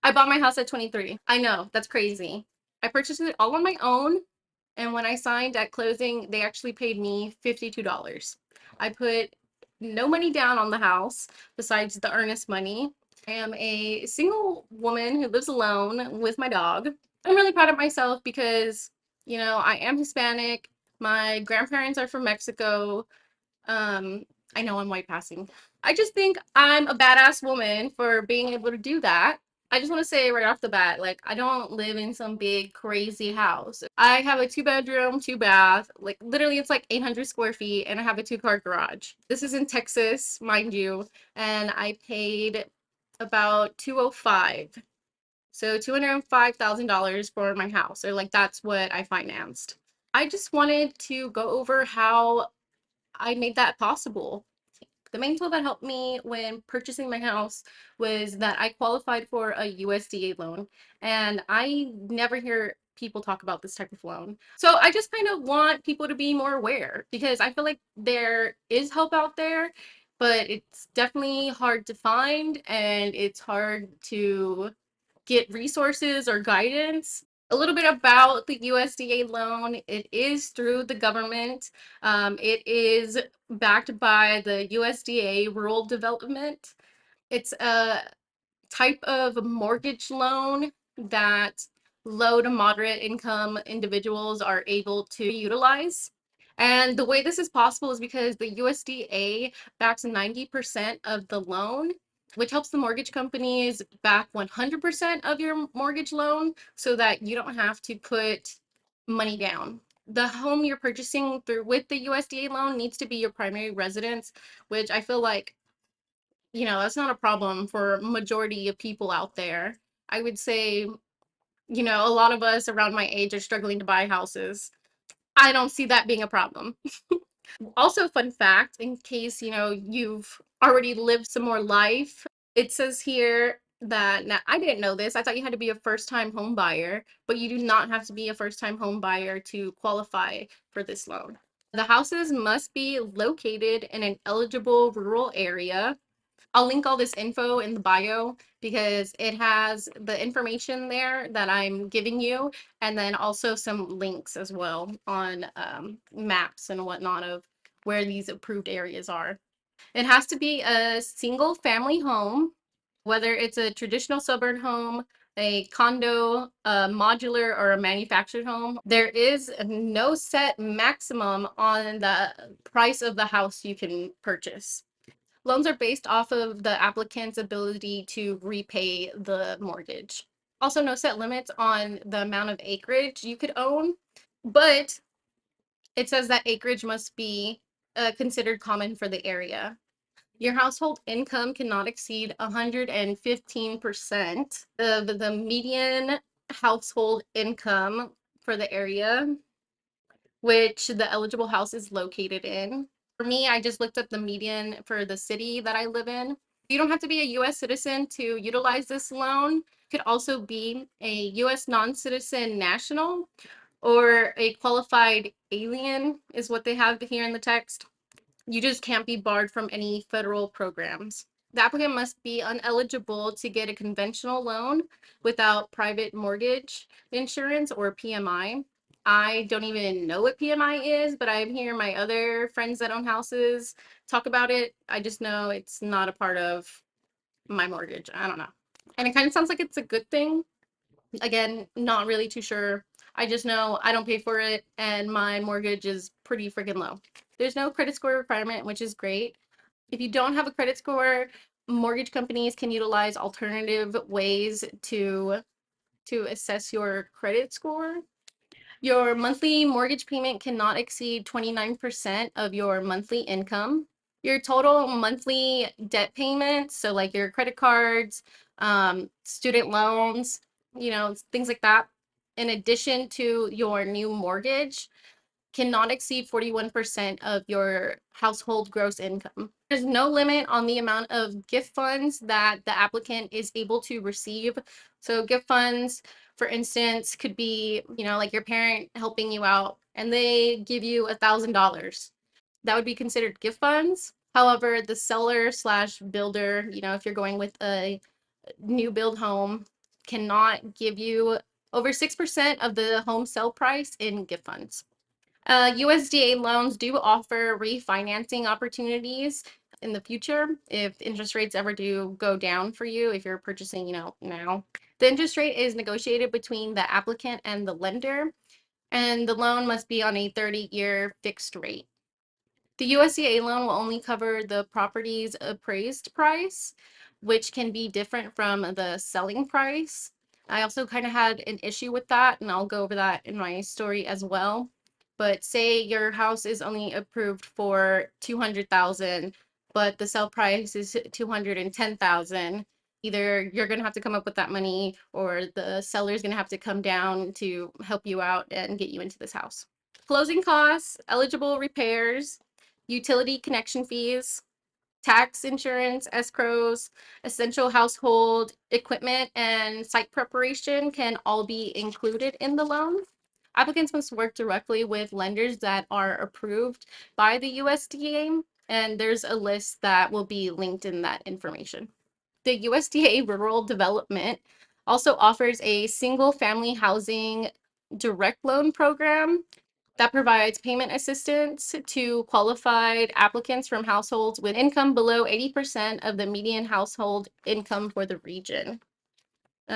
I bought my house at 23. I know, that's crazy. I purchased it all on my own, and when I signed at closing, they actually paid me $52. I put no money down on the house besides the earnest money. I am a single woman who lives alone with my dog. I'm really proud of myself because, I am Hispanic. My grandparents are from Mexico. Um, I know I'm white passing. I just think I'm a badass woman for being able to do that. I just want to say right off the bat, like, I don't live in some big crazy house. I have a 2 bedroom, 2 bath, like literally it's like 800 square feet, and I have a 2 car garage. This is in Texas, mind you, and I paid about 205. So $205,000 for my house, or like that's what I financed. I just wanted to go over how I made that possible. The main tool that helped me when purchasing my house was that I qualified for a USDA loan, and I never hear people talk about this type of loan. So I just kind of want people to be more aware because I feel like there is help out there, but it's definitely hard to find and it's hard to get resources or guidance. A little bit about the USDA loan. It is through the government. It is backed by the USDA Rural Development. It's a type of mortgage loan that low to moderate income individuals are able to utilize. And the way this is possible is because the USDA backs 90% of the loan, which helps the mortgage companies back 100% of your mortgage loan so that you don't have to put money down. The home you're purchasing through with the USDA loan needs to be your primary residence, which I feel like that's not a problem for majority of people out there. I would say, a lot of us around my age are struggling to buy houses. I don't see that being a problem. Also, fun fact, in case, you've already lived some more life, it says here that now I didn't know this. I thought you had to be a first-time home buyer, but you do not have to be a first-time home buyer to qualify for this loan. The houses must be located in an eligible rural area. I'll link all this info in the bio because it has the information there that I'm giving you, and then also some links as well on maps and whatnot of where these approved areas are. It has to be a single family home, whether it's a traditional suburban home, a condo, a modular, or a manufactured home. There is no set maximum on the price of the house you can purchase. Loans are based off of the applicant's ability to repay the mortgage. Also, no set limits on the amount of acreage you could own, but it says that acreage must be considered common for the area. Your household income cannot exceed 115% of the median household income for the area which the eligible house is located in. For me, I just looked up the median for the city that I live in. You don't have to be a US citizen to utilize this loan. You could also be a US non-citizen national or a qualified alien is what they have here in the text. You just can't be barred from any federal programs. The applicant must be ineligible to get a conventional loan without private mortgage insurance or PMI. I don't even know what PMI is, but I'm hearing my other friends that own houses talk about it. I just know it's not a part of my mortgage. I don't know. And it kind of sounds like it's a good thing. Again, not really too sure. I just know I don't pay for it and my mortgage is pretty freaking low. There's no credit score requirement, which is great. If you don't have a credit score, mortgage companies can utilize alternative ways to assess your credit score. Your monthly mortgage payment cannot exceed 29% of your monthly income. Your total monthly debt payments, so like your credit cards, student loans, things like that, in addition to your new mortgage, cannot exceed 41% of your household gross income. There's no limit on the amount of gift funds that the applicant is able to receive. So gift funds, for instance, could be, like your parent helping you out and they give you $1,000. That would be considered gift funds. However, the seller slash builder, if you're going with a new build home, cannot give you over 6% of the home sale price in gift funds. USDA loans do offer refinancing opportunities in the future if interest rates ever do go down for you if you're purchasing, now. The interest rate is negotiated between the applicant and the lender, and the loan must be on a 30-year fixed rate. The USDA loan will only cover the property's appraised price, which can be different from the selling price. I also kind of had an issue with that, and I'll go over that in my story as well. But say your house is only approved for 200,000, but the sell price is 210,000. Either you're going to have to come up with that money or the seller's going to have to come down to help you out and get you into this house. Closing costs, eligible repairs, utility connection fees, tax insurance, escrows, essential household equipment, and site preparation can all be included in the loan. Applicants must work directly with lenders that are approved by the USDA, and there's a list that will be linked in that information. The USDA Rural Development also offers a single family housing direct loan program that provides payment assistance to qualified applicants from households with income below 80% of the median household income for the region.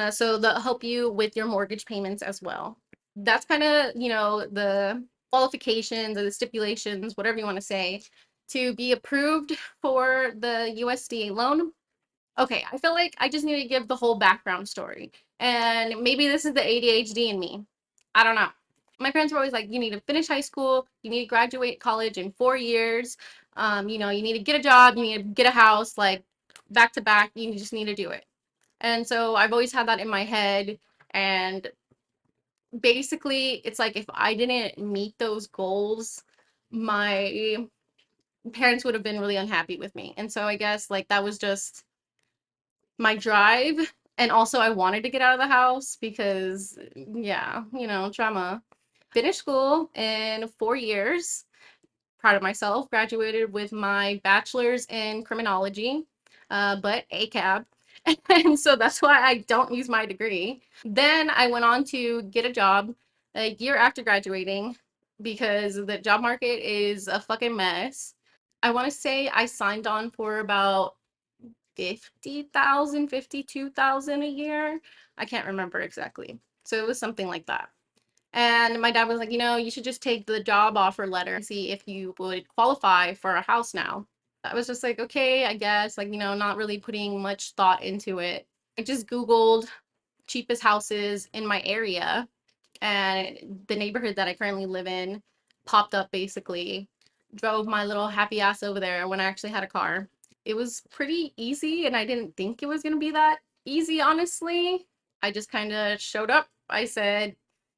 So they'll help you with your mortgage payments as well. That's kind of, the qualifications or the stipulations, whatever you want to say, to be approved for the USDA loan. Okay, I feel like I just need to give the whole background story. And maybe this is the ADHD in me. I don't know. My parents were always like, you need to finish high school, you need to graduate college in 4 years, you need to get a job, you need to get a house, like back to back, you just need to do it. And so I've always had that in my head. And basically, it's like if I didn't meet those goals, my parents would have been really unhappy with me. And so I guess like that was just my drive. And also I wanted to get out of the house because yeah, trauma. Finished school in 4 years. Proud of myself. Graduated with my bachelor's in criminology, but ACAB. And so that's why I don't use my degree. Then I went on to get a job a year after graduating because the job market is a fucking mess. I want to say I signed on for about 50,000, 52,000 a year. I can't remember exactly. So it was something like that. And my dad was like, you should just take the job offer letter and see if you would qualify for a house now. I was just like, okay, I guess, like, not really putting much thought into it. I just Googled cheapest houses in my area, and the neighborhood that I currently live in popped up basically. Drove my little happy ass over there when I actually had a car. It was pretty easy, and I didn't think it was going to be that easy, honestly. I just kind of showed up. I said,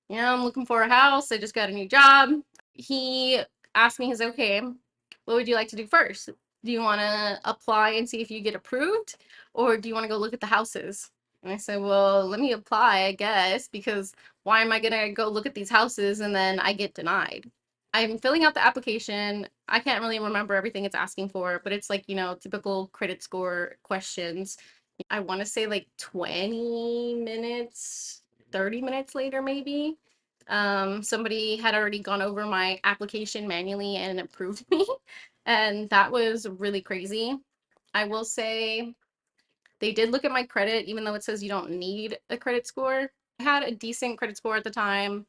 I'm looking for a house. I just got a new job. He asked me, he's like, okay, what would you like to do first? Do you want to apply and see if you get approved? Or do you want to go look at the houses? And I said, well, let me apply, I guess, because why am I going to go look at these houses and then I get denied? I'm filling out the application. I can't really remember everything it's asking for, but it's like, typical credit score questions. I want to say like 20 minutes, 30 minutes later, maybe. Somebody had already gone over my application manually and approved me. And that was really crazy. I will say they did look at my credit, even though it says you don't need a credit score. I had a decent credit score at the time.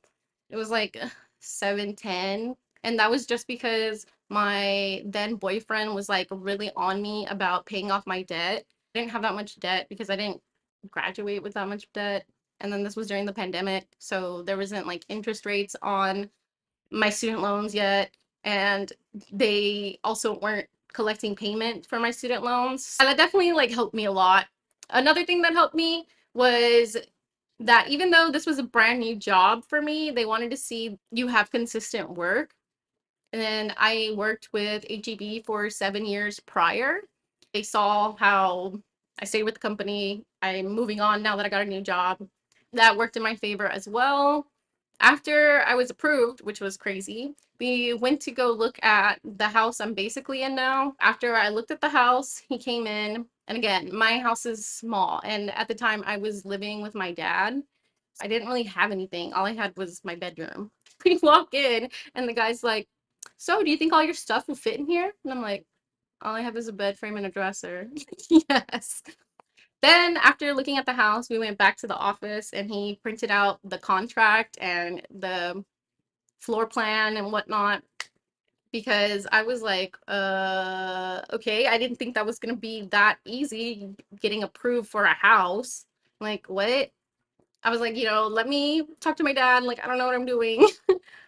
It was like 710. And that was just because my then boyfriend was like really on me about paying off my debt. I didn't have that much debt because I didn't graduate with that much debt. And then this was during the pandemic. So there wasn't like interest rates on my student loans yet. And they also weren't collecting payment for my student loans. And that definitely like helped me a lot. Another thing that helped me was that even though this was a brand new job for me, they wanted to see you have consistent work. And I worked with HEB for 7 years prior. They saw how I stayed with the company. I'm moving on now that I got a new job. That worked in my favor as well. After I was approved, which was crazy, we went to go look at the house I'm basically in now. After I looked at the house, he came in And again, my house is small. And at the time I was living with my dad. I didn't really have anything. All I had was my bedroom. We walk in and the guy's like, "So, do you think all your stuff will fit in here?" And I'm like, "All I have is a bed frame and a dresser." Yes. Then after looking at the house, we went back to the office and he printed out the contract and the floor plan and whatnot because I was like, okay, I didn't think that was gonna be that easy getting approved for a house. Like, what? I was like, let me talk to my dad. Like, I don't know what I'm doing.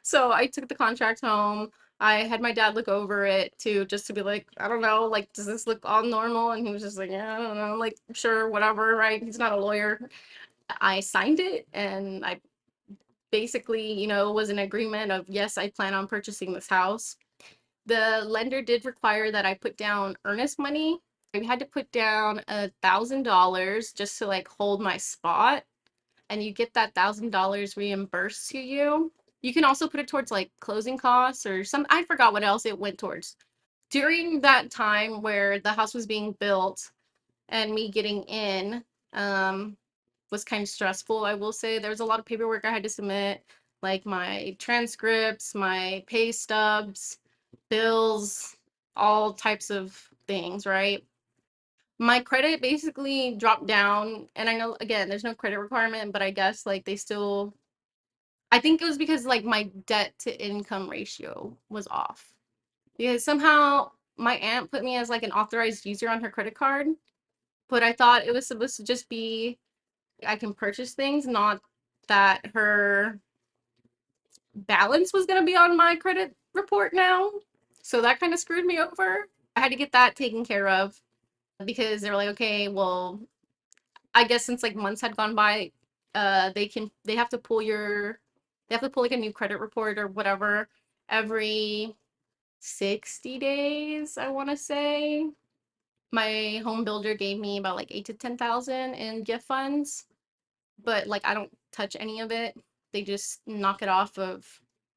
So I took the contract home. I had my dad look over it too, just to be like, I don't know, like, does this look all normal? And he was just like, yeah, I don't know, like, sure, whatever, right? He's not a lawyer. I signed it and I basically, was in agreement of, yes, I plan on purchasing this house. The lender did require that I put down earnest money. I had to put down $1,000 just to like hold my spot, and you get that $1,000 reimbursed to you. You can also put it towards like closing costs or some, I forgot what else it went towards. During that time where the house was being built and me getting in, was kind of stressful, I will say. There was a lot of paperwork I had to submit, like my transcripts, my pay stubs, bills, all types of things, right? My credit basically dropped down, and I know again there's no credit requirement, but I guess like they still, I think it was because like my debt to income ratio was off. Because somehow my aunt put me as like an authorized user on her credit card, but I thought it was supposed to just be I can purchase things, not that her balance was going to be on my credit report now. So that kind of screwed me over. I had to get that taken care of because they were like, okay, well, I guess since like months had gone by, they have to pull like a new credit report or whatever every 60 days, I want to say. My home builder gave me about like 8 to 10,000 in gift funds, but like I don't touch any of it. They just knock it off of,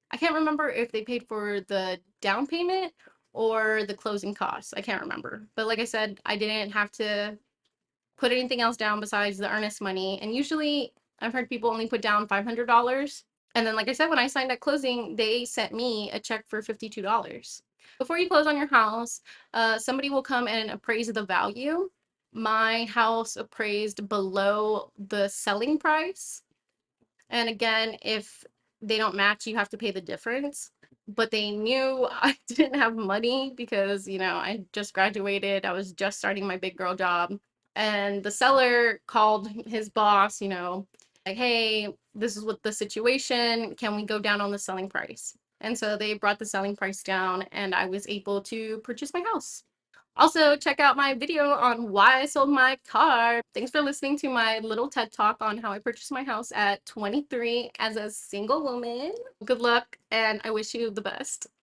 I can't remember if they paid for the down payment or the closing costs. I can't remember. But like I said, I didn't have to put anything else down besides the earnest money. And usually I've heard people only put down $500. And then, like I said, when I signed at closing, they sent me a check for $52. Before you close on your house, somebody will come and appraise the value. My house appraised below the selling price. And again, if they don't match, you have to pay the difference. But they knew I didn't have money because, I just graduated. I was just starting my big girl job. And the seller called his boss, like, hey, this is what the situation. Can we go down on the selling price? And so they brought the selling price down and I was able to purchase my house. Also, check out my video on why I sold my car. Thanks for listening to my little TED Talk on how I purchased my house at 23 as a single woman. Good luck, and I wish you the best.